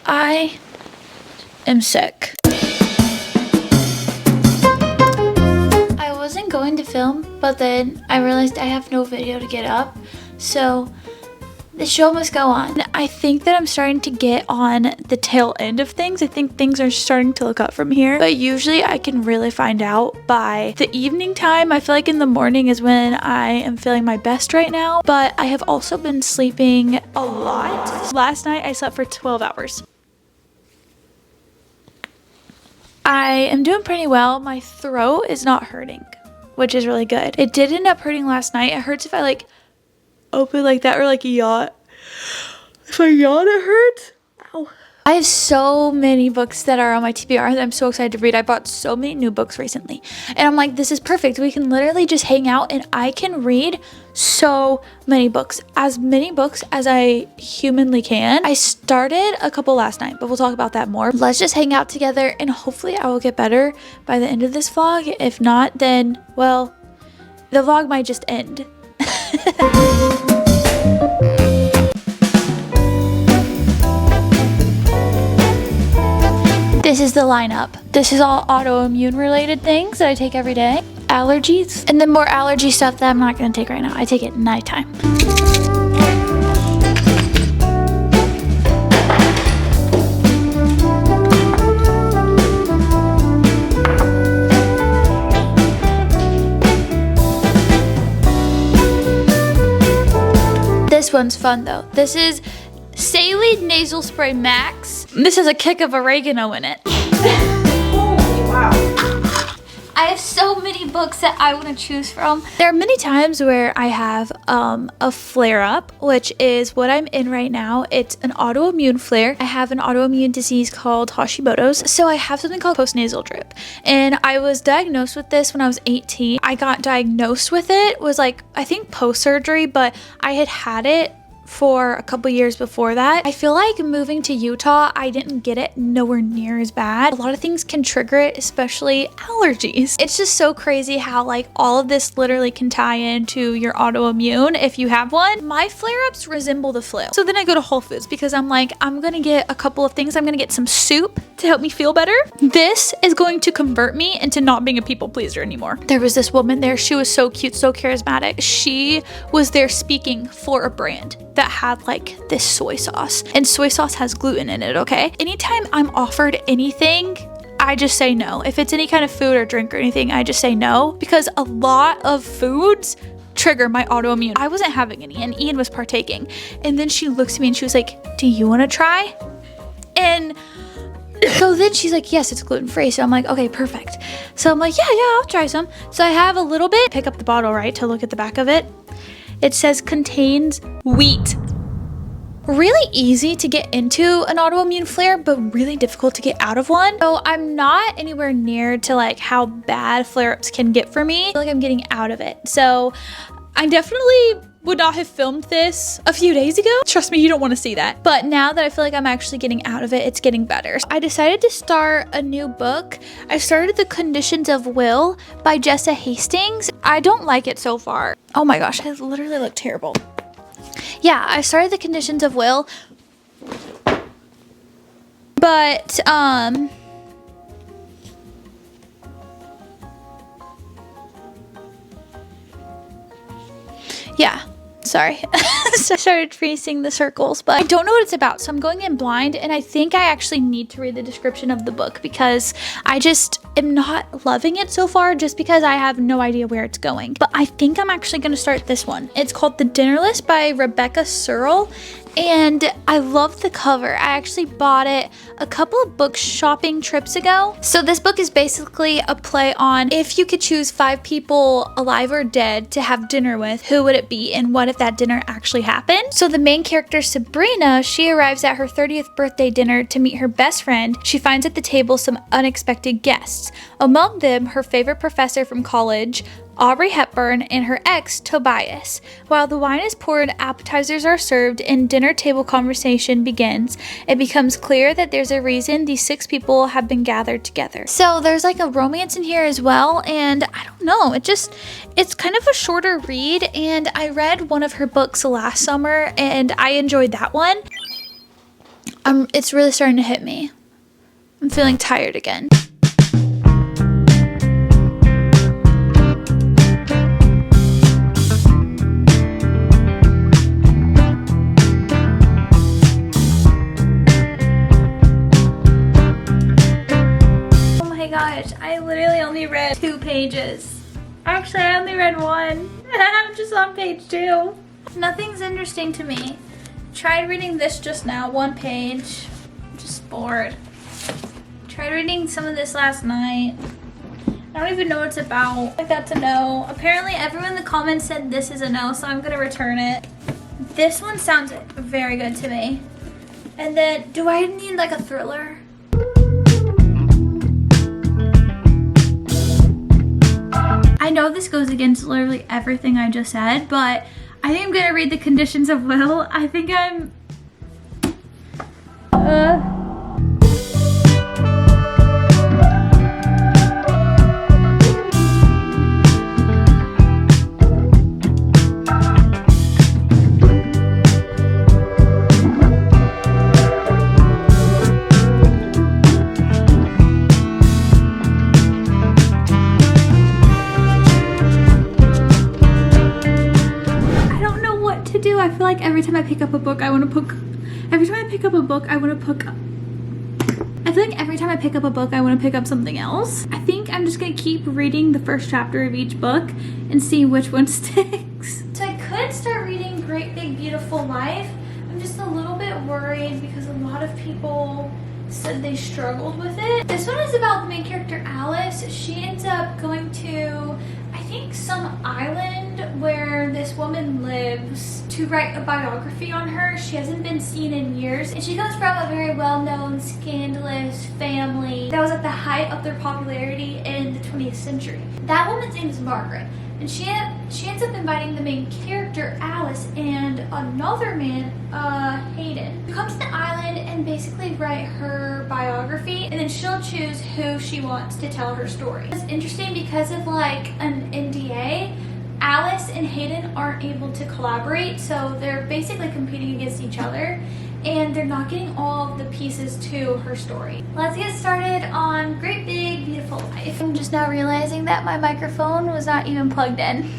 I am sick. I wasn't going to film, but then I realized I have no video to get up, so the show must go on. I think that I'm starting to get on the tail end of things. I think things are starting to look up from here, but usually I can really find out by the evening time. I feel like in the morning is when I am feeling my best right now, but I have also been sleeping a lot. Last night I slept for 12 hours. I am doing pretty well. My throat is not hurting, which is really good. It did end up hurting last night. It hurts if I like open like that or like yawn. If I yawn, it hurts. Ow. I have so many books that are on my TBR that I'm so excited to read. I bought so many new books recently, and I'm like, this is perfect. We can literally just hang out and I can read so many books as I humanly can. I started a couple last night, but we'll talk about that more. Let's just hang out together and hopefully I will get better by the end of this vlog. If not, then, well, the vlog might just end. This is the lineup. This is all autoimmune related things that I take every day. Allergies, and then more allergy stuff that I'm not gonna take right now. I take it at nighttime. This one's fun though. This is Calee Nasal Spray Max. This has a kick of oregano in it. Holy wow. I have so many books that I want to choose from. There are many times where I have a flare-up, which is what I'm in right now. It's an autoimmune flare. I have an autoimmune disease called Hashimoto's. So I have something called postnasal drip. And I was diagnosed with this when I was 18. I got diagnosed with it, was like, I think post-surgery, but I had it for a couple years before that. I feel like moving to Utah, I didn't get it nowhere near as bad. A lot of things can trigger it, especially allergies. It's just so crazy how like all of this literally can tie into your autoimmune if you have one. My flare-ups resemble the flu. So then I go to Whole Foods because I'm like, I'm gonna get a couple of things. I'm gonna get some soup to help me feel better. This is going to convert me into not being a people pleaser anymore. There was this woman there. She was so cute, so charismatic. She was there speaking for a brand that had like this soy sauce, and soy sauce has gluten in it, okay? Anytime I'm offered anything, I just say no. If it's any kind of food or drink or anything, I just say no, because a lot of foods trigger my autoimmune. I wasn't having any and Ian was partaking, and then she looks at me and she was like, do you want to try? And so then she's like, yes, it's gluten-free. So I'm like, okay, perfect. So I'm like, yeah, I'll try some. So I have a little bit, pick up the bottle, right, to look at the back of it. It says contains wheat. Really easy to get into an autoimmune flare, but really difficult to get out of one. So I'm not anywhere near to like how bad flare-ups can get for me. I feel like I'm getting out of it. So I definitely would not have filmed this a few days ago. Trust me, you don't want to see that. But now that I feel like I'm actually getting out of it, it's getting better. I decided to start a new book. I started The Conditions of Will by Jessa Hastings. I don't like it so far. Oh my gosh, I literally look terrible. Yeah, I started The Conditions of Will. But, yeah. Sorry. So I started tracing the circles, but I don't know what it's about. So I'm going in blind, and I think I actually need to read the description of the book because I just am not loving it so far just because I have no idea where it's going. But I think I'm actually going to start this one. It's called The Dinner List by Rebecca Searle. And I love the cover. I actually bought it a couple of book shopping trips ago. So this book is basically a play on if you could choose 5 people alive or dead to have dinner with, who would it be and what if that dinner actually happened? So the main character Sabrina, she arrives at her 30th birthday dinner to meet her best friend. She finds at the table some unexpected guests. Among them, her favorite professor from college, Aubrey Hepburn, and her ex, Tobias. While the wine is poured, appetizers are served, and dinner table conversation begins, it becomes clear that there's a reason these 6 people have been gathered together. So there's like a romance in here as well, and I don't know, it's kind of a shorter read, and I read one of her books last summer, and I enjoyed that one. It's really starting to hit me. I'm feeling tired again. Oh my gosh, I literally only read 2 pages. Actually, I only read 1. I'm just on page 2. Nothing's interesting to me. Tried reading this just now, 1 page. I'm just bored. Tried reading some of this last night. I don't even know what it's about. I got to know. Apparently everyone in the comments said this is a no, so I'm gonna return it. This one sounds very good to me. And then, do I need like a thriller? I know this goes against literally everything I just said, but I think I'm gonna read The Conditions of Will. I think I'm... I feel like every time I pick up a book, I feel like every time I pick up something else. I think I'm just gonna keep reading the first chapter of each book and see which one sticks. So I could start reading Great Big Beautiful Life. I'm just a little bit worried because a lot of people said they struggled with it. This one is about the main character Alice. She ends up going to, I think, some island where this woman lives to write a biography on her. She hasn't been seen in years, and she comes from a very well-known, scandalous family that was at the height of their popularity in the 20th century. That woman's name is Margaret, and she ends up inviting the main character Alice and another man, Hayden, to come to the island and basically write her biography, and then she'll choose who she wants to tell her story. It's interesting because of like an NDA. Alice and Hayden aren't able to collaborate, so they're basically competing against each other, and they're not getting all of the pieces to her story. Let's get started on Great Big Beautiful Life. I'm just now realizing that my microphone was not even plugged in.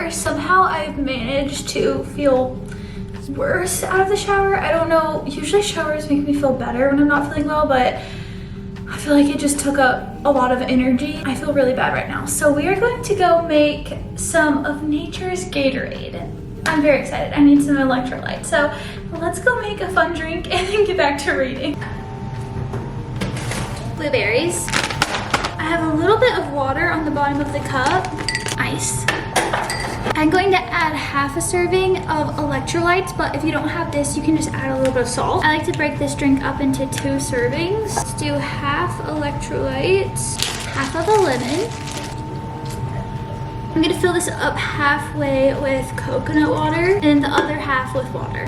Somehow I've managed to feel worse out of the shower. I don't know, usually showers make me feel better when I'm not feeling well, but I feel like it just took up a lot of energy. I feel really bad right now. So we are going to go make some of nature's Gatorade. I'm very excited. I need some electrolytes. So let's go make a fun drink and then get back to reading. Blueberries. I have a little bit of water on the bottom of the cup. Ice. I'm going to add half a serving of electrolytes, but if you don't have this, you can just add a little bit of salt. I like to break this drink up into 2 servings. Let's do half electrolytes, half of a lemon. I'm gonna fill this up halfway with coconut water and the other half with water.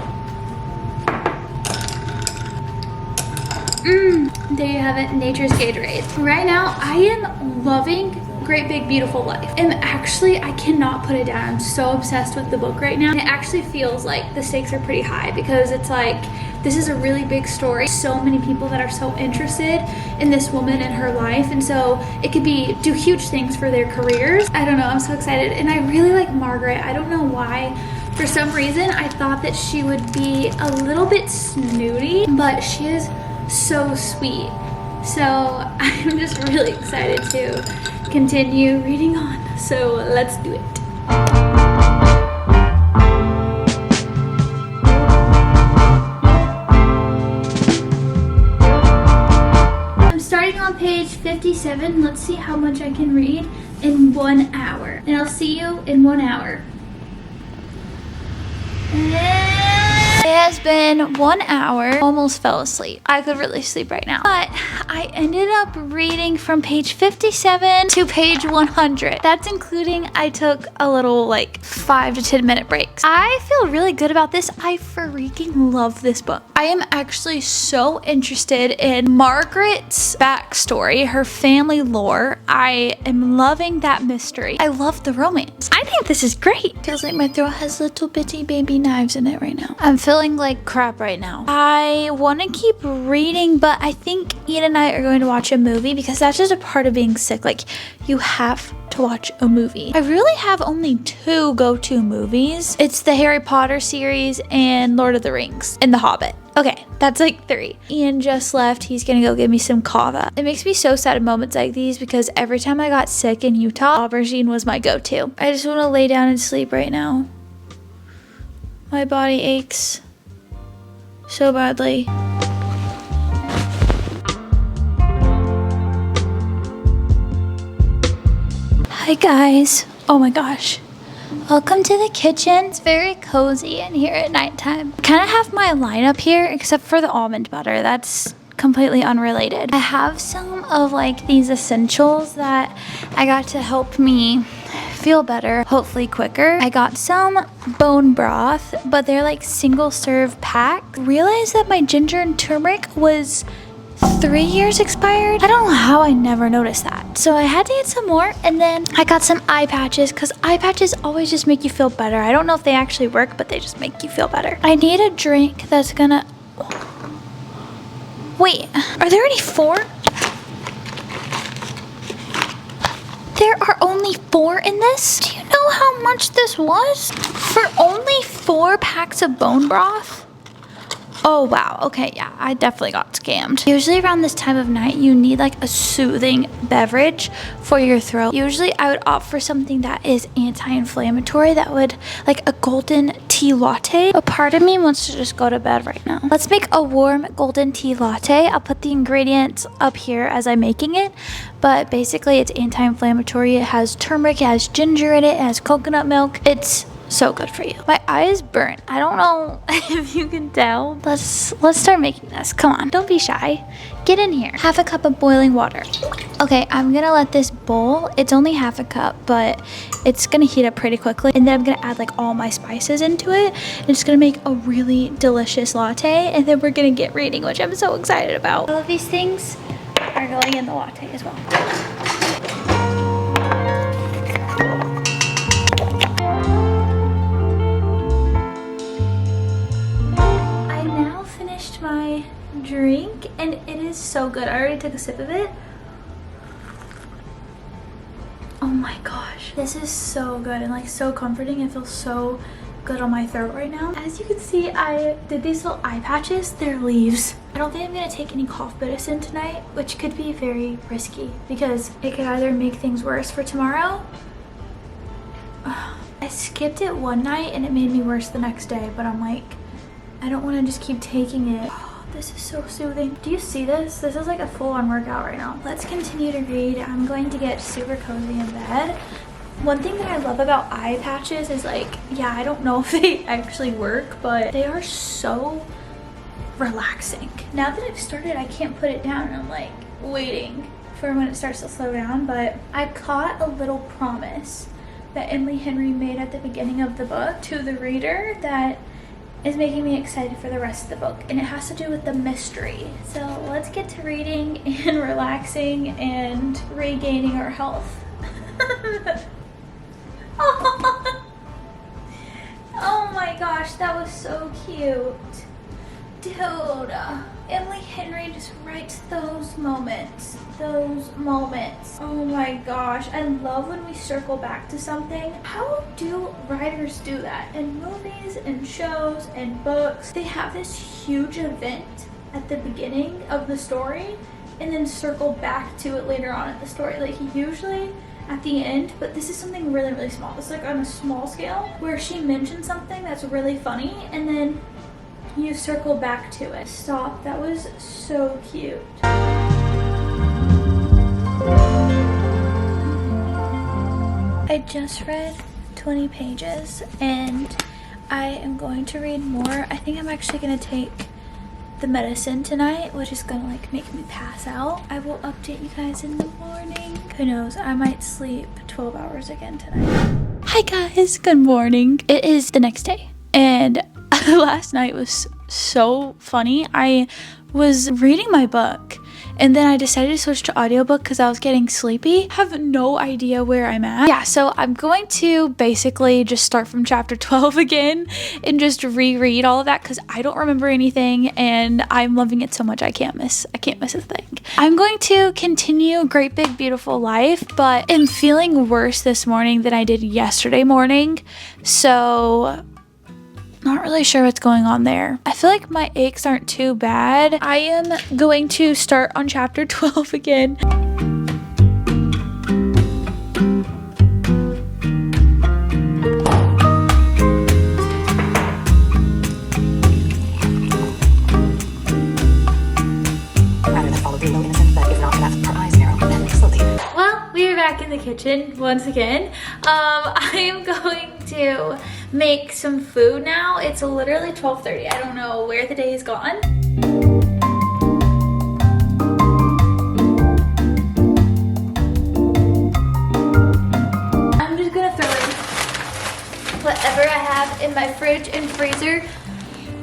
There you have it, nature's Gatorade. Right now, I am loving Great Big Beautiful Life. And actually, I cannot put it down. I'm so obsessed with the book right now. And it actually feels like the stakes are pretty high because it's like, this is a really big story. So many people that are so interested in this woman and her life. And so it could do huge things for their careers. I don't know, I'm so excited. And I really like Margaret. I don't know why. For some reason, I thought that she would be a little bit snooty, but she is so sweet. So I'm just really excited to continue reading on. So let's do it. I'm starting on page 57. Let's see how much I can read in 1 hour. And I'll see you in 1 hour. It has been 1 hour. Almost fell asleep. I could really sleep right now. But I ended up reading from page 57 to page 100. That's including I took a little like 5 to 10 minute breaks. I feel really good about this. I freaking love this book. I am actually so interested in Margaret's backstory, her family lore. I am loving that mystery. I love the romance. I think this is great. Feels like my throat has little bitty baby knives in it right now. I'm feeling like crap right now. I want to keep reading, but I think Ian and I are going to watch a movie because that's just a part of being sick. Like, you have to watch a movie. I really have only 2 go-to movies. It's the Harry Potter series and Lord of the Rings and The Hobbit. Okay, that's like 3. Ian just left. He's gonna go give me some kava. It makes me so sad in moments like these because every time I got sick in Utah, aubergine was my go-to. I just want to lay down and sleep right now. My body aches so badly. Hi guys. Oh my gosh. Welcome to the kitchen. It's very cozy in here at nighttime. I kind of have my lineup here except for the almond butter. That's completely unrelated. I have some of like these essentials that I got to help me feel better, hopefully quicker. I got some bone broth, but they're like single serve pack. Realized that my ginger and turmeric was 3 years expired. I don't know how I never noticed that. So I had to get some more, and then I got some eye patches because eye patches always just make you feel better. I don't know if they actually work, but they just make you feel better. I need a drink that's gonna... Wait, are there any 4? There are only 4 in this? Do you know how much this was? For only 4 packs of bone broth? Oh wow, okay, yeah, I definitely got scammed. Usually around this time of night, you need like a soothing beverage for your throat. Usually I would opt for something that is anti-inflammatory, that would, like a golden tea latte. A part of me wants to just go to bed right now. Let's make a warm golden tea latte. I'll put the ingredients up here as I'm making it, but basically it's anti-inflammatory. It has turmeric, it has ginger in it, it has coconut milk. It's so good for you. My eye is burnt. I don't know if you can tell. Let's start making this. Come on, don't be shy. Get in here. Half a cup of boiling water. Okay, I'm gonna let this boil. It's only half a cup, but it's gonna heat up pretty quickly. And then I'm gonna add like all my spices into it. And it's gonna make a really delicious latte. And then we're gonna get reading, which I'm so excited about. All of these things are going in the latte as well. My drink and it is so good. I already took a sip of it. Oh my gosh, this is so good and like so comforting. It feels so good on my throat right now. As you can see, I did these little eye patches. They're leaves. I don't think I'm gonna take any cough medicine tonight, which could be very risky because it could either make things worse for tomorrow. I skipped it one night and it made me worse the next day, but I'm like, I don't want to just keep taking it. Oh, this is so soothing. Do you see this? This is like a full-on workout right now. Let's continue to read. I'm going to get super cozy in bed. One thing that I love about eye patches is like, yeah, I don't know if they actually work, but they are so relaxing. Now that I've started, I can't put it down and I'm like waiting for when it starts to slow down, but I caught a little promise that Emily Henry made at the beginning of the book to the reader that is making me excited for the rest of the book, and it has to do with the mystery. So let's get to reading and relaxing and regaining our health. Oh my gosh, that was so cute. Dude, Emily Henry just writes those moments. Oh my gosh, I love when we circle back to something. How do writers do that? In movies and shows and books, they have this huge event at the beginning of the story and then circle back to it later on in the story. Like usually at the end, but this is something really, really small. It's like on a small scale where she mentioned something that's really funny and then you circle back to it. Stop, that was so cute. I just read 20 pages and I am going to read more. I think I'm actually gonna take the medicine tonight, which is gonna like make me pass out. I will update you guys in the morning. Who knows, I might sleep 12 hours again tonight. Hi guys, good morning. It is the next day and last night was so funny. I was reading my book and then I decided to switch to audiobook because I was getting sleepy. I have no idea where I'm at. Yeah, so I'm going to basically just start from chapter 12 again and just reread all of that because I don't remember anything and I'm loving it so much I can't miss a thing. I'm going to continue Great Big Beautiful Life, but am feeling worse this morning than I did yesterday morning. So not really sure what's going on there. I feel like my aches aren't too bad. I am going to start on chapter 12 again. Well, we are back in the kitchen once again. I am going to make some food now. It's literally 12:30. I don't know where the day has gone. I'm just gonna throw in whatever I have in my fridge and freezer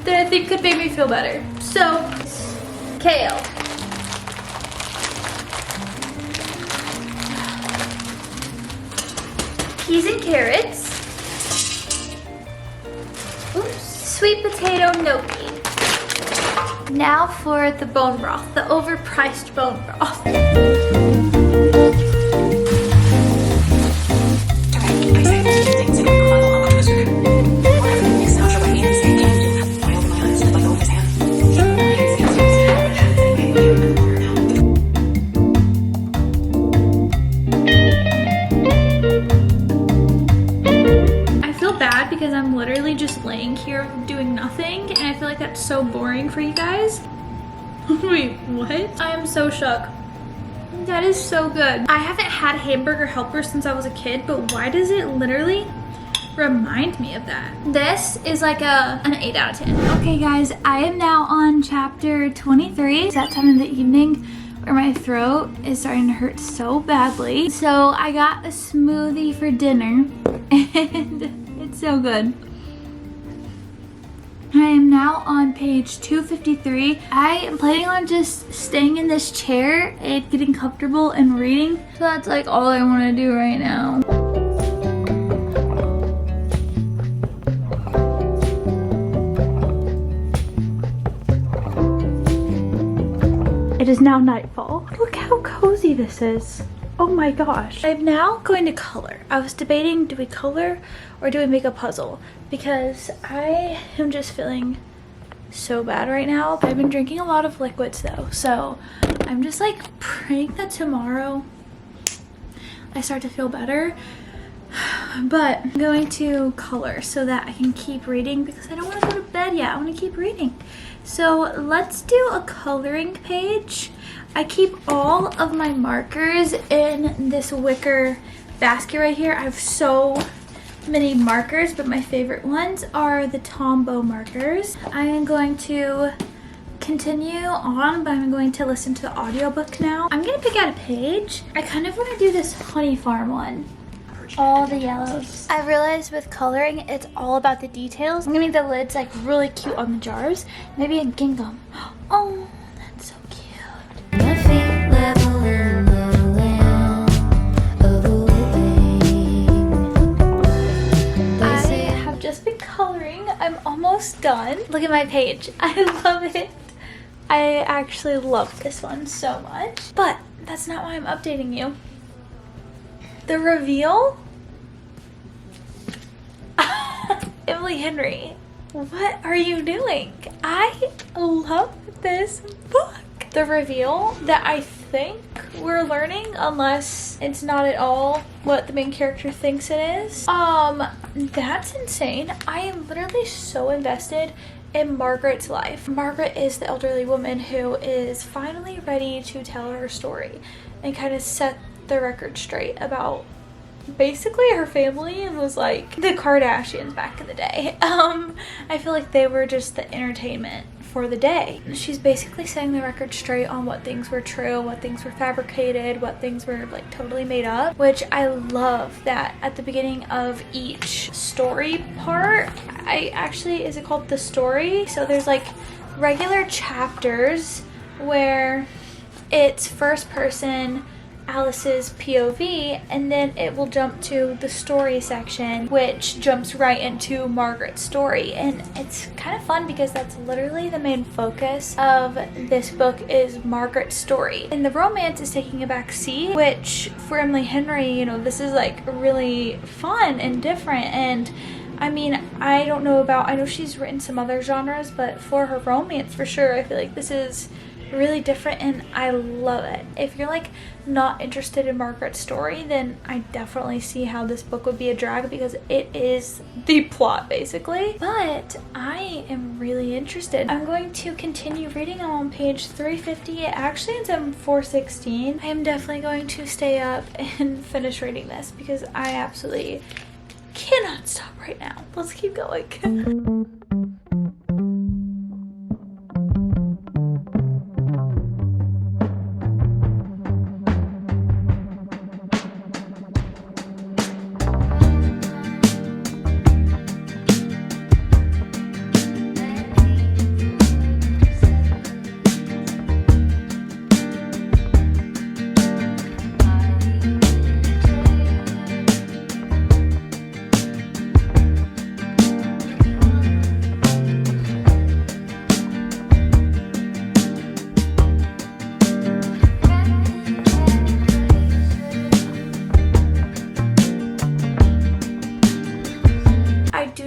that I think could make me feel better. So, kale. Peas and carrots. Oops. Sweet potato gnocchi. Now for the bone broth, the overpriced bone broth. Because I'm literally just laying here doing nothing and I feel like that's so boring for you guys. Wait, what? I am so shook. That is so good. I haven't had hamburger helper since I was a kid, but why does it literally remind me of that? This is like an 8 out of 10. Okay guys, I am now on chapter 23. It's that time of the evening where my throat is starting to hurt so badly. So I got a smoothie for dinner and it's so good. I am now on page 253. I am planning on just staying in this chair and getting comfortable and reading. So that's like all I want to do right now. It is now nightfall. Look how cozy this is. Oh my gosh. I'm now going to color. I was debating, do we color or do we make a puzzle? Because I am just feeling so bad right now. I've been drinking a lot of liquids though, so I'm just like praying that tomorrow I start to feel better. But I'm going to color so that I can keep reading because I don't want to go to bed yet. I want to keep reading. So let's do a coloring page. I keep all of my markers in this wicker basket right here. I have so many markers, but my favorite ones are the Tombow markers. I am going to continue on, but I'm going to listen to the audiobook now. I'm gonna pick out a page. I kind of want to do this Honey Farm one. All the yellows. I realized with coloring, it's all about the details. I'm gonna make the lids like really cute on the jars. Maybe a gingham. Oh, that's so cute. My feet level in the land of the living. I have just been coloring. I'm almost done. Look at my page. I love it. I actually love this one so much. But that's not why I'm updating you. The reveal? Emily Henry, what are you doing? I love this book. The reveal that I think we're learning, unless it's not at all what the main character thinks it is. That's insane. I am literally so invested in Margaret's life. Margaret is the elderly woman who is finally ready to tell her story and kind of set the record straight about basically her family, and was like the Kardashians back in the day. I feel like they were just the entertainment for the day. She's basically setting the record straight on what things were true, what things were fabricated, what things were like totally made up, which I love that at the beginning of each story part, is it called the story? So there's like regular chapters where it's first person, Alice's POV, and then it will jump to the story section, which jumps right into Margaret's story. And it's kind of fun because that's literally the main focus of this book, is Margaret's story. And the romance is taking a back seat, which for Emily Henry, you know, this is like really fun and different. And I mean, I know she's written some other genres, but for her romance, for sure, I feel like this is really different and I love it. If you're like not interested in Margaret's story, then I definitely see how this book would be a drag, because it is the plot basically. But I am really interested. I'm going to continue reading. I'm on page 350. It actually ends on 416. I am definitely going to stay up and finish reading this because I absolutely cannot stop right now. Let's keep going.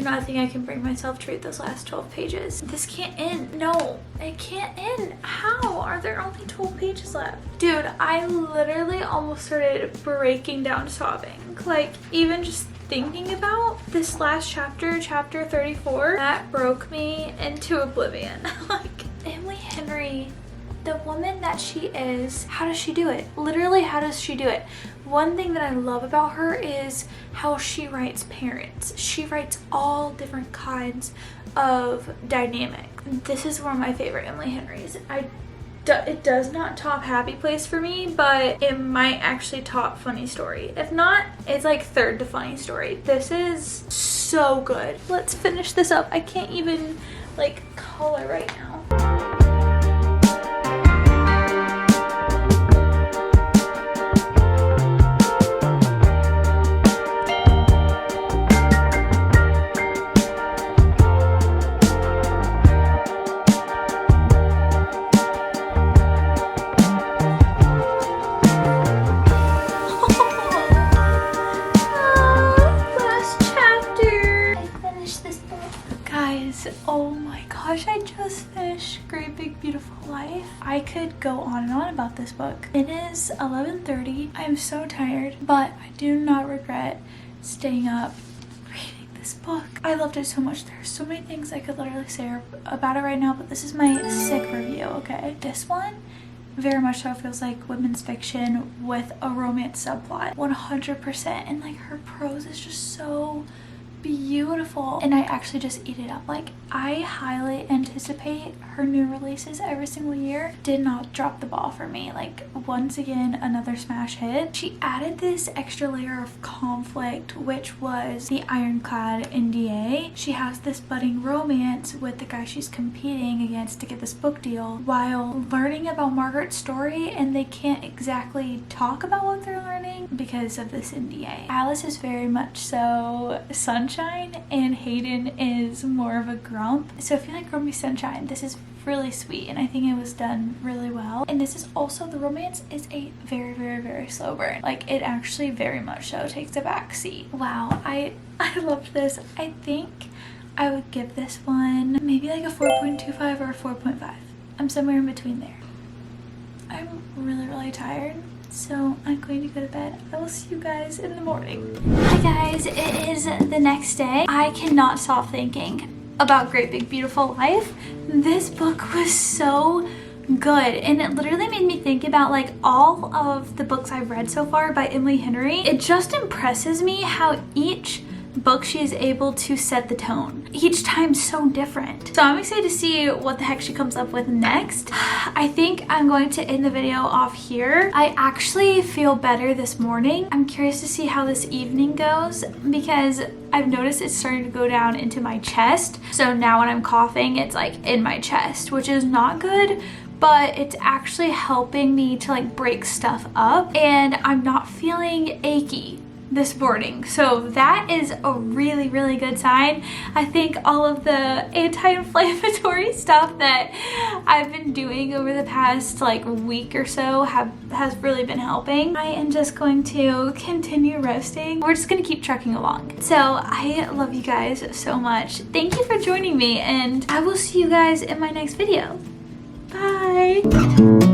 I think I can bring myself to read those last 12 pages. This can't end. No, it can't end. How are there only 12 pages left? Dude, I literally almost started breaking down sobbing. Like, even just thinking about this last chapter, chapter 34, that broke me into oblivion. Like, Emily Henry, the woman that she is, how does she do it? Literally, how does she do it? One thing that I love about her is how she writes parents. She writes all different kinds of dynamic. This is one of my favorite Emily Henrys. It does not top Happy Place for me, but it might actually top Funny Story. If not, it's like third to Funny Story. This is so good. Let's finish this up. I can't even like color right now. Oh my gosh, I just finished Great Big Beautiful Life. I could go on and on about this book. It is 11:30. I'm so tired, but I do not regret staying up reading this book. I loved it so much. There's so many things I could literally say about it right now, but this is my sick review, okay? This one very much so feels like women's fiction with a romance subplot, 100%. And like her prose is just so beautiful, and I actually just eat it up. Like, I highly anticipate her new releases every single year. Did not drop the ball for me. Like, once again, another smash hit. She added this extra layer of conflict, which was the ironclad NDA. She has this budding romance with the guy she's competing against to get this book deal, while learning about Margaret's story, and they can't exactly talk about what they're learning because of this NDA. Alice is very much so sunshine, and Hayden is more of a grump. So if you like grumpy sunshine, this is really sweet, and I think it was done really well. And this is also, the romance is a very, very, very slow burn. Like, it actually very much so takes a back seat. Wow, I loved this. I think I would give this one maybe like a 4.25 or a 4.5. I'm somewhere in between there. I'm really, really tired. So I'm going to go to bed. I will see you guys in the morning. Hi guys, it is the next day. I cannot stop thinking about Great Big Beautiful Life. This book was so good, and it literally made me think about like all of the books I've read so far by Emily Henry. It just impresses me how each book she is able to set the tone. Each time so different. So I'm excited to see what the heck she comes up with next. I think I'm going to end the video off here. I actually feel better this morning. I'm curious to see how this evening goes because I've noticed it's starting to go down into my chest. So now when I'm coughing, it's like in my chest, which is not good, but it's actually helping me to like break stuff up, and I'm not feeling achy this morning. So that is a really, really good sign. I think all of the anti-inflammatory stuff that I've been doing over the past like week or so has really been helping. I am just going to continue resting. We're just gonna keep trucking along. So I love you guys so much. Thank you for joining me, and I will see you guys in my next video. Bye.